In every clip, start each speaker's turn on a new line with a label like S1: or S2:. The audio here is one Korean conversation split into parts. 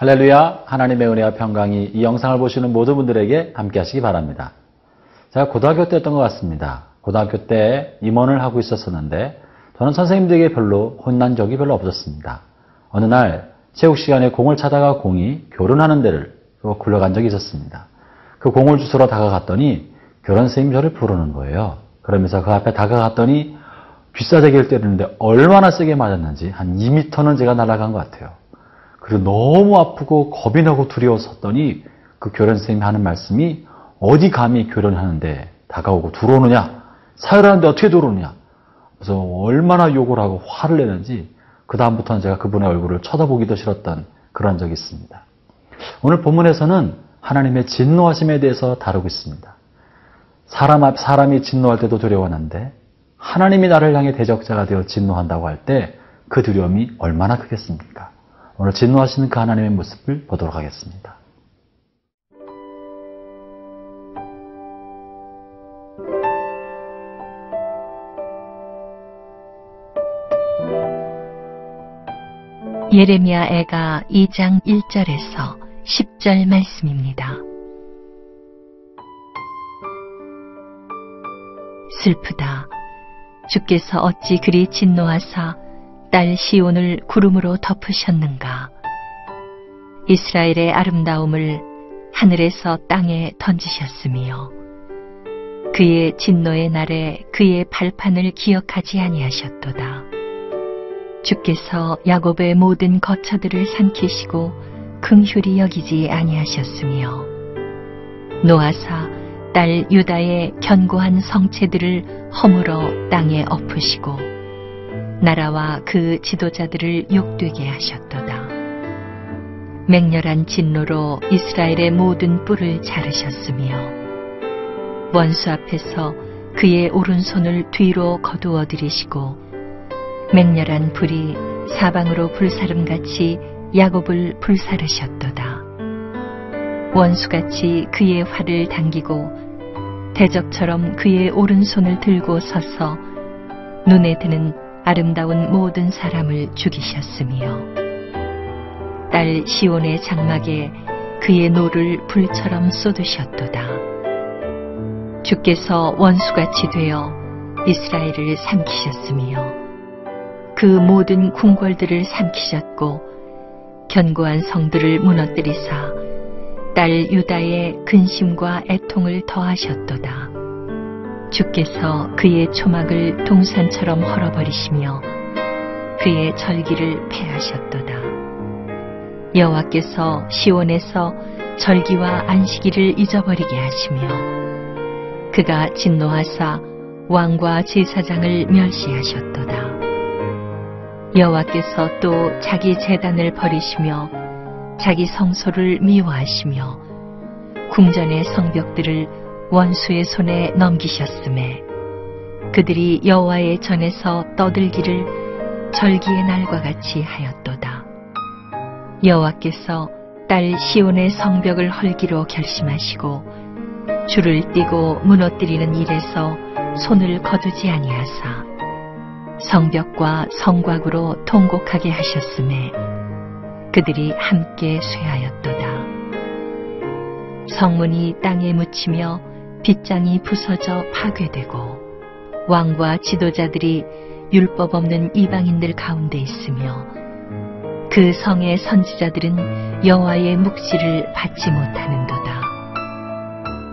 S1: 할렐루야, 하나님의 은혜와 평강이 이 영상을 보시는 모든 분들에게 함께 하시기 바랍니다. 제가 고등학교 때였던 것 같습니다. 고등학교 때 임원을 하고 있었는데 저는 선생님들에게 별로 혼난 적이 별로 없었습니다. 어느 날 체육 시간에 공을 차다가 공이 교련하는 데를 굴러간 적이 있었습니다. 그 공을 주스러 다가갔더니 교련 선생님이 저를 부르는 거예요. 그러면서 그 앞에 다가갔더니 귓사대기를 때리는데 얼마나 세게 맞았는지 한 2m는 제가 날아간 것 같아요. 그리고 너무 아프고 겁이 나고 두려웠었더니 그 교련 선생님이 하는 말씀이 어디 감히 교련하는데 다가오고 들어오느냐, 사열하는데 어떻게 들어오느냐. 그래서 얼마나 욕을 하고 화를 내는지 그 다음부터는 제가 그분의 얼굴을 쳐다보기도 싫었던 그런 적이 있습니다. 오늘 본문에서는 하나님의 진노하심에 대해서 다루고 있습니다. 사람이 진노할 때도 두려워하는데 하나님이 나를 향해 대적자가 되어 진노한다고 할 때 그 두려움이 얼마나 크겠습니까? 오늘 진노하시는 그 하나님의 모습을 보도록 하겠습니다.
S2: 예레미야 애가 2장 1절에서 10절 말씀입니다. 슬프다. 주께서 어찌 그리 진노하사 딸 시온을 구름으로 덮으셨는가. 이스라엘의 아름다움을 하늘에서 땅에 던지셨으며 그의 진노의 날에 그의 발판을 기억하지 아니하셨도다. 주께서 야곱의 모든 거처들을 삼키시고 긍휼히 여기지 아니하셨으며 노하사 딸 유다의 견고한 성체들을 허물어 땅에 엎으시고 나라와 그 지도자들을 욕되게 하셨도다. 맹렬한 진노로 이스라엘의 모든 뿔을 자르셨으며 원수 앞에서 그의 오른손을 뒤로 거두어 들이시고 맹렬한 불이 사방으로 불사름같이 야곱을 불사르셨도다. 원수같이 그의 활을 당기고 대적처럼 그의 오른손을 들고 서서 눈에 드는 아름다운 모든 사람을 죽이셨으며 딸 시온의 장막에 그의 노를 불처럼 쏟으셨도다. 주께서 원수같이 되어 이스라엘을 삼키셨으며 그 모든 궁궐들을 삼키셨고 견고한 성들을 무너뜨리사 딸 유다의 근심과 애통을 더하셨도다. 주께서 그의 초막을 동산처럼 헐어버리시며 그의 절기를 폐하셨도다. 여호와께서 시온에서 절기와 안식일을 잊어버리게 하시며 그가 진노하사 왕과 제사장을 멸시하셨도다. 여호와께서 또 자기 제단을 버리시며 자기 성소를 미워하시며 궁전의 성벽들을 원수의 손에 넘기셨음에 그들이 여호와의 전에서 떠들기를 절기의 날과 같이 하였도다. 여호와께서 딸 시온의 성벽을 헐기로 결심하시고 줄을 띠고 무너뜨리는 일에서 손을 거두지 아니하사 성벽과 성곽으로 통곡하게 하셨음에 그들이 함께 쇠하였도다. 성문이 땅에 묻히며 빗장이 부서져 파괴되고 왕과 지도자들이 율법 없는 이방인들 가운데 있으며 그 성의 선지자들은 여호와의 묵시를 받지 못하는도다.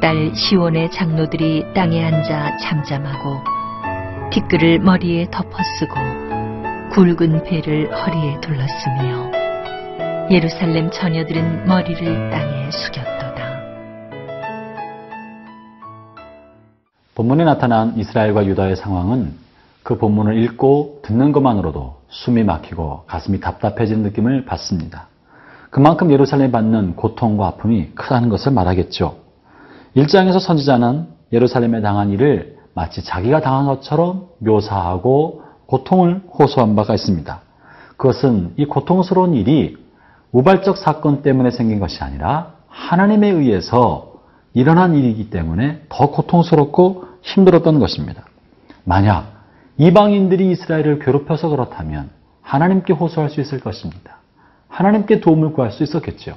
S2: 딸 시온의 장로들이 땅에 앉아 잠잠하고 티끌을 머리에 덮어쓰고 굵은 배를 허리에 둘렀으며 예루살렘 처녀들은 머리를 땅에 숙였도다.
S1: 본문에 나타난 이스라엘과 유다의 상황은 그 본문을 읽고 듣는 것만으로도 숨이 막히고 가슴이 답답해지는 느낌을 받습니다. 그만큼 예루살렘이 받는 고통과 아픔이 크다는 것을 말하겠죠. 1장에서 선지자는 예루살렘에 당한 일을 마치 자기가 당한 것처럼 묘사하고 고통을 호소한 바가 있습니다. 그것은 이 고통스러운 일이 우발적 사건 때문에 생긴 것이 아니라 하나님에 의해서 일어난 일이기 때문에 더 고통스럽고 힘들었던 것입니다. 만약 이방인들이 이스라엘을 괴롭혀서 그렇다면 하나님께 호소할 수 있을 것입니다. 하나님께 도움을 구할 수 있었겠죠.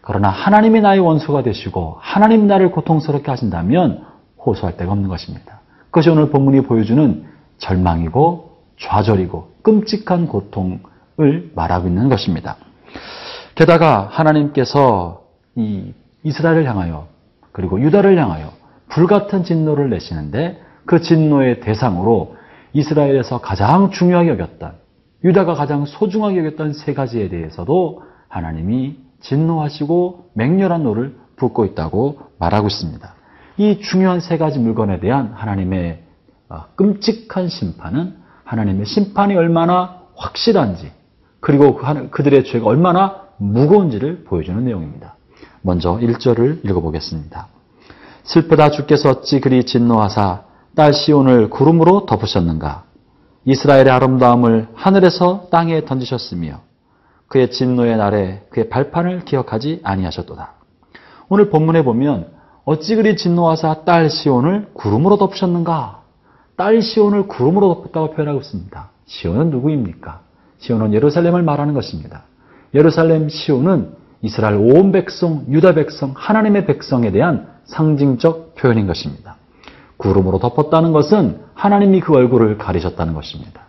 S1: 그러나 하나님이 나의 원수가 되시고 하나님이 나를 고통스럽게 하신다면 호소할 데가 없는 것입니다. 그것이 오늘 본문이 보여주는 절망이고 좌절이고 끔찍한 고통을 말하고 있는 것입니다. 게다가 하나님께서 이 이스라엘을 향하여 그리고 유다를 향하여 불같은 진노를 내시는데 그 진노의 대상으로 이스라엘에서 가장 중요하게 여겼던 유다가 가장 소중하게 여겼던 세 가지에 대해서도 하나님이 진노하시고 맹렬한 노를 붓고 있다고 말하고 있습니다. 이 중요한 세 가지 물건에 대한 하나님의 끔찍한 심판은 하나님의 심판이 얼마나 확실한지 그리고 그들의 죄가 얼마나 무거운지를 보여주는 내용입니다. 먼저 1절을 읽어보겠습니다. 슬프다 주께서 어찌 그리 진노하사 딸 시온을 구름으로 덮으셨는가. 이스라엘의 아름다움을 하늘에서 땅에 던지셨으며 그의 진노의 날에 그의 발판을 기억하지 아니하셨도다. 오늘 본문에 보면 어찌 그리 진노하사 딸 시온을 구름으로 덮으셨는가. 딸 시온을 구름으로 덮었다고 표현하고 있습니다. 시온은 누구입니까? 시온은 예루살렘을 말하는 것입니다. 예루살렘 시온은 이스라엘 온 백성, 유다 백성, 하나님의 백성에 대한 상징적 표현인 것입니다. 구름으로 덮었다는 것은 하나님이 그 얼굴을 가리셨다는 것입니다.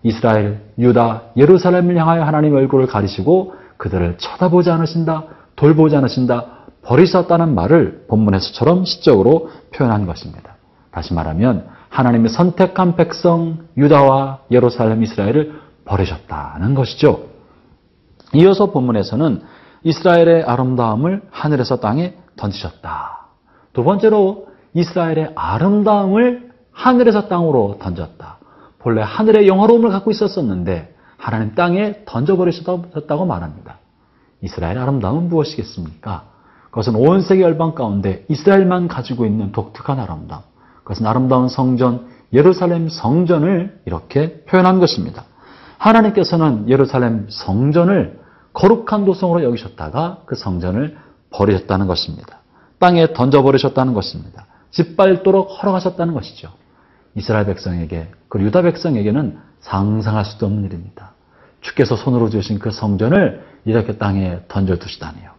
S1: 이스라엘, 유다, 예루살렘을 향하여 하나님의 얼굴을 가리시고 그들을 쳐다보지 않으신다, 돌보지 않으신다, 버리셨다는 말을 본문에서처럼 시적으로 표현한 것입니다. 다시 말하면 하나님의 선택한 백성 유다와 예루살렘, 이스라엘을 버리셨다는 것이죠. 이어서 본문에서는 이스라엘의 아름다움을 하늘에서 땅에 던지셨다. 두 번째로 이스라엘의 아름다움을 하늘에서 땅으로 던졌다. 본래 하늘의 영화로움을 갖고 있었었는데 하나님 땅에 던져버리셨다고 말합니다. 이스라엘의 아름다움은 무엇이겠습니까? 그것은 온 세계 열방 가운데 이스라엘만 가지고 있는 독특한 아름다움. 그것은 아름다운 성전, 예루살렘 성전을 이렇게 표현한 것입니다. 하나님께서는 예루살렘 성전을 거룩한 도성으로 여기셨다가 그 성전을 버리셨다는 것입니다. 땅에 던져버리셨다는 것입니다. 짓밟도록 허락하셨다는 것이죠. 이스라엘 백성에게, 그리고 유다 백성에게는 상상할 수도 없는 일입니다. 주께서 손으로 지으신 그 성전을 이렇게 땅에 던져두시다니요.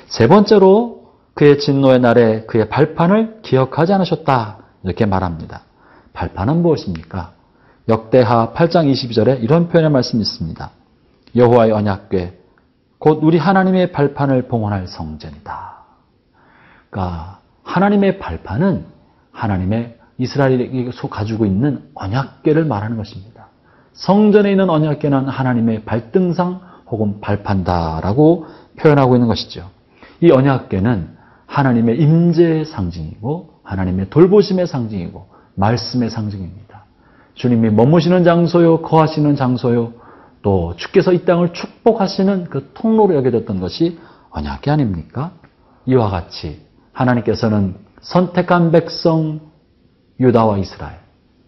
S1: 세 번째로 그의 진노의 날에 그의 발판을 기억하지 않으셨다. 이렇게 말합니다. 발판은 무엇입니까? 역대하 8장 22절에 이런 표현의 말씀이 있습니다. 여호와의 언약궤, 곧 우리 하나님의 발판을 봉헌할 성전이다. 그러니까 하나님의 발판은 하나님의 이스라엘이 가지고 있는 언약궤를 말하는 것입니다. 성전에 있는 언약궤는 하나님의 발등상 혹은 발판다라고 표현하고 있는 것이죠. 이 언약궤는 하나님의 임재의 상징이고 하나님의 돌보심의 상징이고 말씀의 상징입니다. 주님이 머무시는 장소요, 거하시는 장소요, 또 주께서 이 땅을 축복하시는 그 통로로 여겨졌던 것이 언약궤 아닙니까? 이와 같이 하나님께서는 선택한 백성 유다와 이스라엘,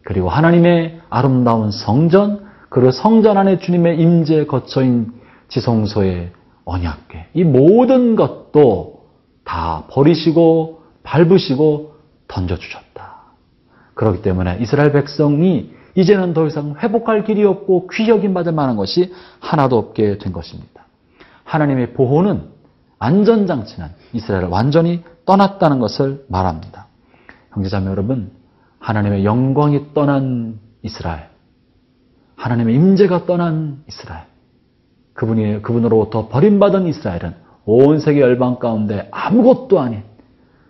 S1: 그리고 하나님의 아름다운 성전, 그리고 성전 안에 주님의 임재 거처인 지성소의 언약궤, 이 모든 것도 다 버리시고 밟으시고 던져주셨다. 그렇기 때문에 이스라엘 백성이 이제는 더 이상 회복할 길이 없고 귀여김 받을 만한 것이 하나도 없게 된 것입니다. 하나님의 보호는, 안전장치는 이스라엘을 완전히 떠났다는 것을 말합니다. 형제자매 여러분, 하나님의 영광이 떠난 이스라엘, 하나님의 임재가 떠난 이스라엘, 그분으로부터 버림받은 이스라엘은 온 세계 열방 가운데 아무것도 아닌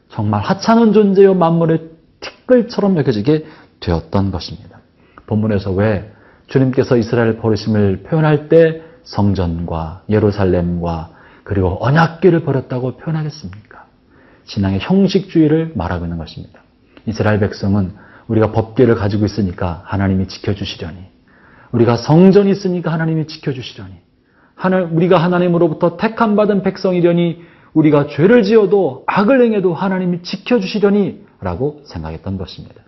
S1: 정말 하찮은 존재요 만물의 티끌처럼 여겨지게 되었던 것입니다. 본문에서 왜 주님께서 이스라엘 버리심을 표현할 때 성전과 예루살렘과 그리고 언약궤를 버렸다고 표현하겠습니까? 신앙의 형식주의를 말하고 있는 것입니다. 이스라엘 백성은 우리가 법궤를 가지고 있으니까 하나님이 지켜주시려니, 우리가 성전이 있으니까 하나님이 지켜주시려니, 우리가 하나님으로부터 택함받은 백성이려니, 우리가 죄를 지어도 악을 행해도 하나님이 지켜주시려니 라고 생각했던 것입니다.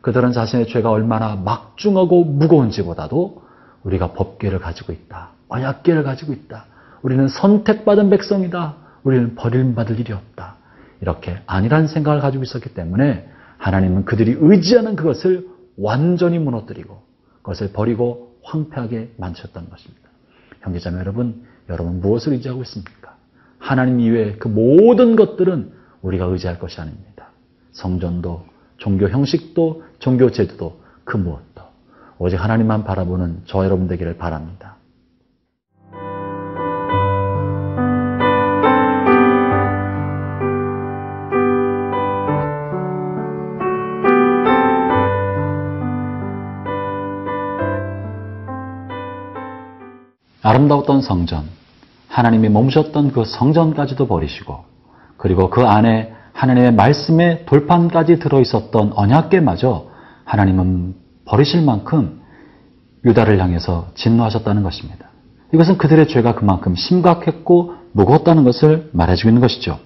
S1: 그들은 자신의 죄가 얼마나 막중하고 무거운지보다도 우리가 법궤를 가지고 있다, 언약궤를 가지고 있다, 우리는 선택받은 백성이다, 우리는 버림받을 일이 없다, 이렇게 안일한 생각을 가지고 있었기 때문에 하나님은 그들이 의지하는 그것을 완전히 무너뜨리고 그것을 버리고 황폐하게 만드셨다는 것입니다. 형제자매 여러분, 여러분 무엇을 의지하고 있습니까? 하나님 이외의 그 모든 것들은 우리가 의지할 것이 아닙니다. 성전도, 종교 형식도, 종교 제도도, 그 무엇도 오직 하나님만 바라보는 저와 여러분 되기를 바랍니다. 아름다웠던 성전, 하나님이 머무셨던 그 성전까지도 버리시고 그리고 그 안에 하나님의 말씀의 돌판까지 들어있었던 언약궤마저 하나님은 버리실 만큼 유다를 향해서 진노하셨다는 것입니다. 이것은 그들의 죄가 그만큼 심각했고 무거웠다는 것을 말해주고 있는 것이죠.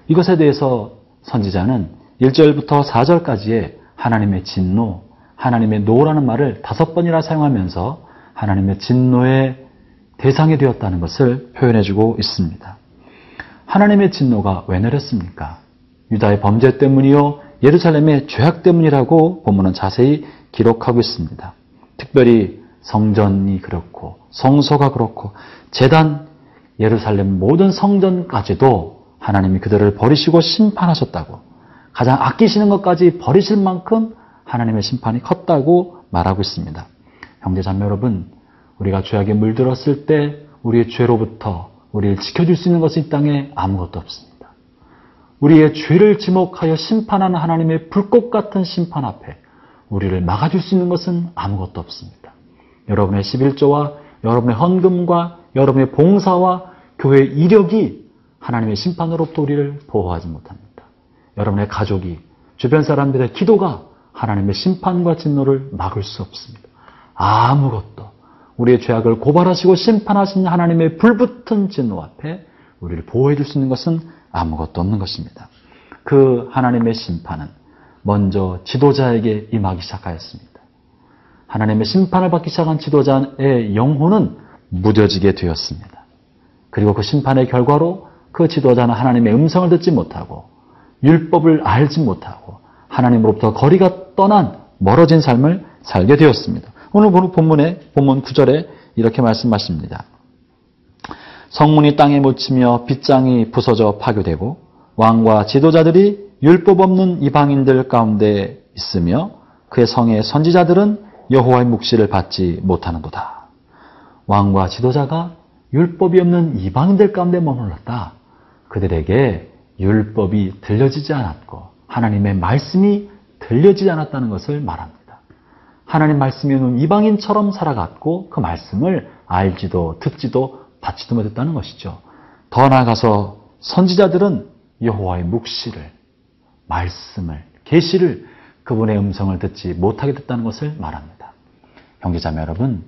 S1: 이것에 대해서 선지자는 1절부터 4절까지의 하나님의 진노, 하나님의 노라는 말을 5번이나 사용하면서 하나님의 진노의 대상이 되었다는 것을 표현해주고 있습니다. 하나님의 진노가 왜 내렸습니까? 유다의 범죄 때문이요, 예루살렘의 죄악 때문이라고 본문은 자세히 기록하고 있습니다. 특별히 성전이 그렇고 성소가 그렇고 제단, 예루살렘 모든 성전까지도 하나님이 그들을 버리시고 심판하셨다고, 가장 아끼시는 것까지 버리실 만큼 하나님의 심판이 컸다고 말하고 있습니다. 형제자매 여러분, 우리가 죄악에 물들었을 때 우리의 죄로부터 우리를 지켜줄 수 있는 것은 이 땅에 아무것도 없습니다. 우리의 죄를 지목하여 심판하는 하나님의 불꽃 같은 심판 앞에 우리를 막아줄 수 있는 것은 아무것도 없습니다. 여러분의 11조와 여러분의 헌금과 여러분의 봉사와 교회의 이력이 하나님의 심판으로부터 우리를 보호하지 못합니다. 여러분의 가족이, 주변 사람들의 기도가 하나님의 심판과 진노를 막을 수 없습니다. 아무것도. 우리의 죄악을 고발하시고 심판하신 하나님의 불붙은 진노 앞에 우리를 보호해 줄 수 있는 것은 아무것도 없는 것입니다. 그 하나님의 심판은 먼저 지도자에게 임하기 시작하였습니다. 하나님의 심판을 받기 시작한 지도자의 영혼은 무뎌지게 되었습니다. 그리고 그 심판의 결과로 그 지도자는 하나님의 음성을 듣지 못하고 율법을 알지 못하고 하나님으로부터 거리가 떠난 멀어진 삶을 살게 되었습니다. 오늘 본문 9절에 이렇게 말씀하십니다. 성문이 땅에 묻히며 빗장이 부서져 파괴되고 왕과 지도자들이 율법 없는 이방인들 가운데 있으며 그의 성의 선지자들은 여호와의 묵시를 받지 못하는도다. 왕과 지도자가 율법이 없는 이방인들 가운데 머물렀다. 그들에게 율법이 들려지지 않았고 하나님의 말씀이 들려지지 않았다는 것을 말합니다. 하나님 말씀이 없는 이방인처럼 살아갔고 그 말씀을 알지도 듣지도 받지도 못했다는 것이죠. 더 나아가서 선지자들은 여호와의 묵시를, 말씀을, 계시를, 그분의 음성을 듣지 못하게 됐다는 것을 말합니다. 형제자매 여러분,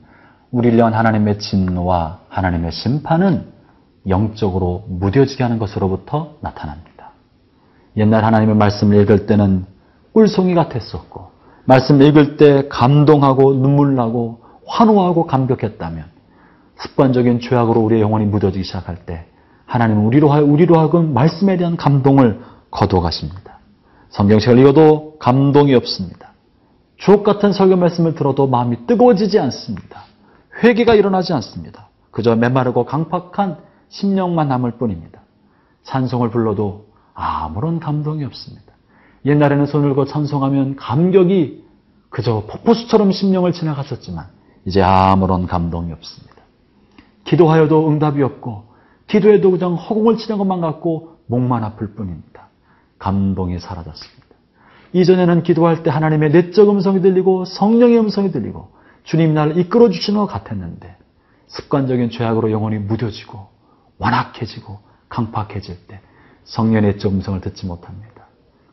S1: 우리를 위한 하나님의 진노와 하나님의 심판은 영적으로 무뎌지게 하는 것으로부터 나타납니다. 옛날 하나님의 말씀을 읽을 때는 꿀송이 같았었고 말씀 읽을 때 감동하고 눈물 나고 환호하고 감격했다면 습관적인 죄악으로 우리의 영혼이 무뎌지기 시작할 때 하나님은 우리로 하여금 말씀에 대한 감동을 거두어 가십니다. 성경책을 읽어도 감동이 없습니다. 주옥 같은 설교 말씀을 들어도 마음이 뜨거워지지 않습니다. 회개가 일어나지 않습니다. 그저 메마르고 강팍한 심령만 남을 뿐입니다. 찬송을 불러도 아무런 감동이 없습니다. 옛날에는 손을 들고 찬송하면 감격이 그저 폭포수처럼 심령을 지나갔었지만 이제 아무런 감동이 없습니다. 기도하여도 응답이 없고 기도해도 그냥 허공을 치는 것만 같고 목만 아플 뿐입니다. 감동이 사라졌습니다. 이전에는 기도할 때 하나님의 내적 음성이 들리고 성령의 음성이 들리고 주님 나를 이끌어 주시는 것 같았는데 습관적인 죄악으로 영혼이 무뎌지고 완악해지고 강팍해질 때 성령의 내적 음성을 듣지 못합니다.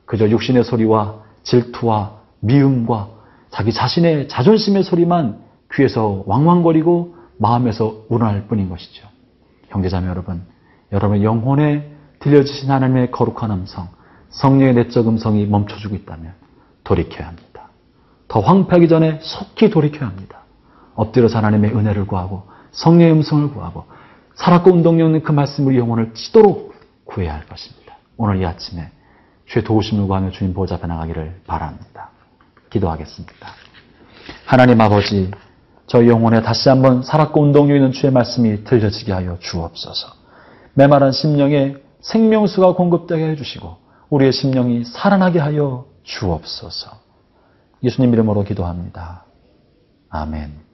S1: 그저 육신의 소리와 질투와 미움과 자기 자신의 자존심의 소리만 귀에서 왕왕거리고 마음에서 우러날 뿐인 것이죠. 형제자매 여러분, 여러분의 영혼에 들려주신 하나님의 거룩한 음성, 성령의 내적 음성이 멈춰주고 있다면 돌이켜야 합니다. 더 황폐하기 전에 속히 돌이켜야 합니다. 엎드려서 하나님의 은혜를 구하고 성령의 음성을 구하고 살았고 운동력 있는 그 말씀을 영혼을 찌도록 구해야 할 것입니다. 오늘 이 아침에 주의 도우심을 구하며 주님 보좌 앞에 나가기를 바랍니다. 기도하겠습니다. 하나님 아버지, 저희 영혼에 다시 한번 살았고 운동력 있는 주의 말씀이 들려지게 하여 주옵소서. 메마른 심령에 생명수가 공급되게 해주시고 우리의 심령이 살아나게 하여 주옵소서. 예수님 이름으로 기도합니다. 아멘.